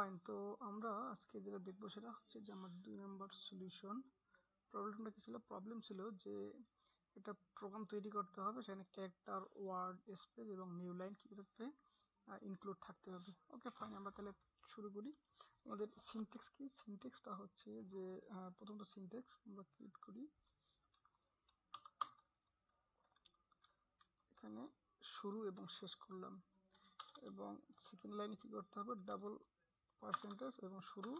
Fine. তো আমরা আজকে যেটা দেখবো সেটা হচ্ছে যে আমার 2 নম্বর সলিউশন। প্রবলেমটা কি ছিল? প্রবলেম ছিল যে একটা প্রোগ্রাম তৈরি করতে হবে, সেখানে ক্যারেক্টার, ওয়ার্ড, স্পেস এবং নিউ লাইন কি থাকবে, ইনক্লুড থাকতে হবে। ওকে ফাইন, আমরা তাহলে শুরু করি। আমাদের সিনট্যাক্স কি? সিনট্যাক্সটা হচ্ছে যে প্রথমত সিনট্যাক্স আমরা ক্রিয়েট করি, এখানে শুরু এবং শেষ করলাম, এবং সেকেন্ড লাইনে কি করতে হবে, ডাবল পার্সেন্টেজ এবং শুরু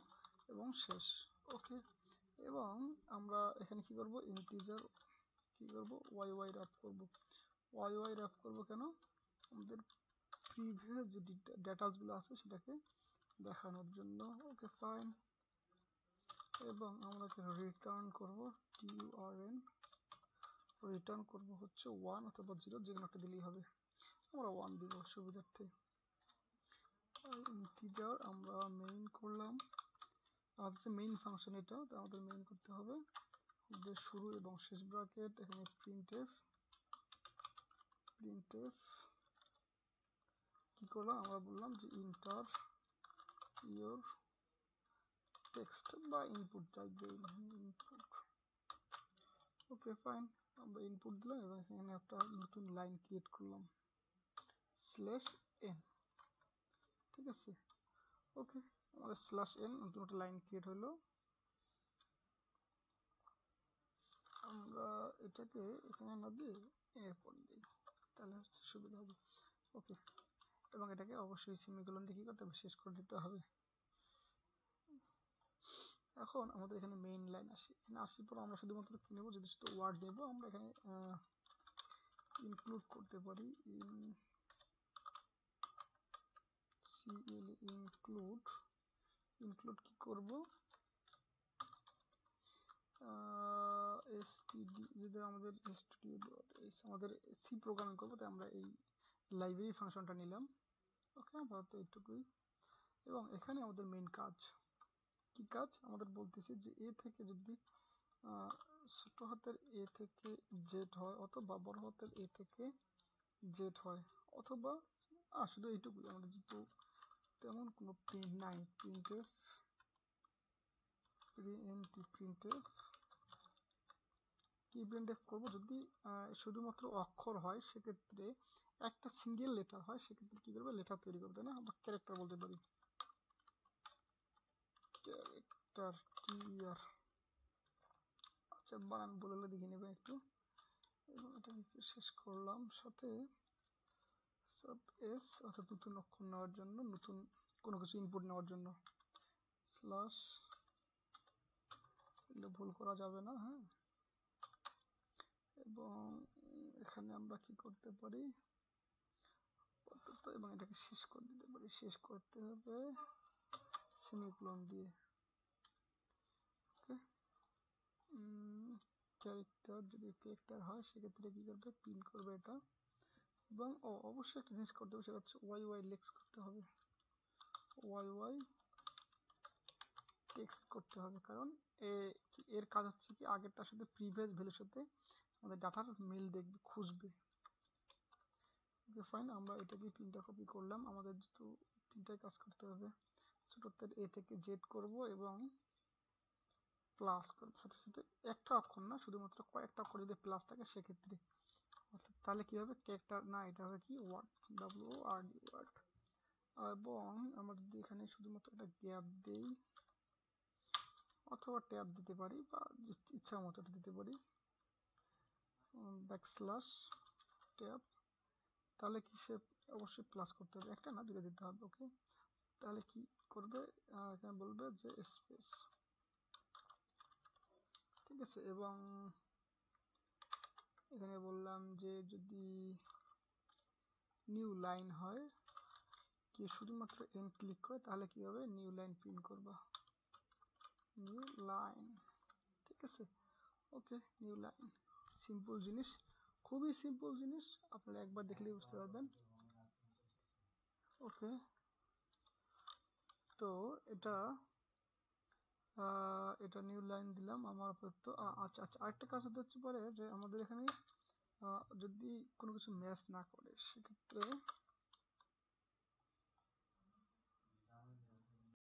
এবং শেষ। ওকে, এবং আমরা এখানে কি করব, ইন্টিজার কি করব, ওয়াই র্যাপ করব। ওয়াই র্যাপ করব কেন? আমাদের প্রিভিয়াস যে ডেটাসগুলো আছে সেটাকে দেখানোর জন্য। ওকে ফাইন, এবং আমরা রিটার্ন করব টিউআরএন, রিটার্ন করব হচ্ছে 1 অথবা 0, যে কোনো একটা দিলেই হবে। আমরা 1 দিব সুবিধার্থে। ইন্টিজার আমরা মেইন করলাম, আমাদের মেইন ফাংশন এটা, তো আমাদের মেইন করতে হবে যে শুরু এবং শেষ ব্র্যাকেট, এখানে প্রিন্টএফ কি করলাম, আমরা বললাম যে ইন্টার ইওর টেক্সট বা ইনপুট চাইবে, ইনপুট। ওকে ফাইন, আমরা ইনপুট দিলাম এবং এখানে একটা নতুন লাইন ক্রিয়েট করলাম /n, ঠিক আছে। ওকে, আমাদের /n নতুন একটা লাইন ক্রিয়েট হলো। আমরা এটাকে এখানে না দিয়ে এর পর দিই, তাহলে হচ্ছে সুবিধা হবে। ওকে, এবং এটাকে অবশ্যই সেমিকোলন দিয়ে কি করতে হবে, শেষ করে দিতে হবে। এখন আমাদের এখানে মেইন লাইন আসে, এখানে আসার পর আমরা শুধুমাত্র কি নেব, যদি শুধু ওয়ার্ড নেব, আমরা এখানে ইনক্লুড করতে পারি, ইনক্লুড কি করব, std, যদি আমাদের studio.h আমাদের সি প্রোগ্রামিং করবো, তাই আমরা এই লাইব্রেরি ফাংশনটা নিলাম। ওকে, আপাতত এইটুকুই। এবং এখানে আমাদের মেইন কাজ কি কাজ, আমাদের বলতেছি যে এ থেকে যদি ছোট হাতের এ থেকে জেড হয়, অথবা বড় হাতের এ থেকে জেড হয়, অথবা শুধু এইটুকুই, আমাদের যেহেতু তেমন কোনো প্রিন্ট নাই, প্রিন্টএফ কি প্রিন্টএফ করবো, যদি শুধুমাত্র অক্ষর হয় সেক্ষেত্রে একটা সিঙ্গেল লেটার হয়, সেক্ষেত্রে কি করবে, লেটার তৈরি করবে, তাই না? আমরা ক্যারেক্টার বলতে পারি, ক্যারেক্টার টিআর। আচ্ছা, বানান বলে দেখে নেবে একটু, এবং এটা শেষ করলাম সাথে সাব এস, অর্থাৎ নতুন অক্ষর নেওয়ার জন্য, নতুন কোনো কিছু ইনপুট নেওয়ার জন্য, স্ল্যাশ, এগুলো ভুল করা যাবে না, হ্যাঁ। এবং এখানে আমরা কি করতে পারি, এবং এটাকে শেষ করে দিতে পারি, শেষ করতে হবে সেমিকোলন দিয়ে। ওকে, ক্যারেক্টার, যদি ক্যারেক্টার হয় সেক্ষেত্রে কি করবে, প্রিন্ট করবে এটা। এবং অবশ্যই একটা জিনিস করতে হবে, সেটা হচ্ছে ওয়াই লেক্স করতে হবে, ওয়াই টেক্সট করতে হবে, কারণ এর কাজ হচ্ছে কি, আগেরটার সাথে প্রিভিয়াস ভ্যালুর সাথে আমাদের ডাটার মিল দেখবে, খুঁজবে। ওকে ফাইন, আমরা এটাকে 3টা কপি করলাম, আমাদের যেহেতু 3টায় কাজ করতে হবে, ছোটদের এ থেকে জেড করব এবং প্লাস করব, সাথে সাথে একটা অক্ষর না, শুধুমাত্র কয়েকটা অক্ষর যদি প্লাস থাকে সেক্ষেত্রে, অর্থাৎ তাহলে কি হবে, ক্যারেক্টার না, এটা হবে কি ওয়ার্ড, WORD, ওয়ার্ড। এবং আমরা যদি এখানে শুধুমাত্র একটা গ্যাপ দেই, অথবা ট্যাব দিতে পারি, বা ইচ্ছা মতো দিতে পারি, ব্যাকস্ল্যাশ ট্যাব, তাহলে কি সে অবশ্যই প্লাস করতে হবে, একটা না, দুটো দিতে হবে। ওকে, তাহলে কি করবে, এখানে বলবে যে স্পেস, ঠিক আছে। এবং এখানে বললাম যে যদি নিউ লাইন হয়, কি শুধুমাত্র এন ক্লিক করে, তাহলে কি হবে, নিউ লাইন প্রিন্ট করবা, নিউ লাইন, ঠিক আছে। ওকে, নিউ লাইন, সিম্পল জিনিস, খুবই সিম্পল জিনিস, আপনারা একবার দেখলেই বুঝতে পারবেন। ওকে, তো এটা নিউ লাইন দিলাম আমার আপাতত। আচ্ছা, আরেকটা কাজ হতে পারে যে আমাদের এখানে যদি কোনো কিছু ম্যাচ না করে, সেক্ষেত্রে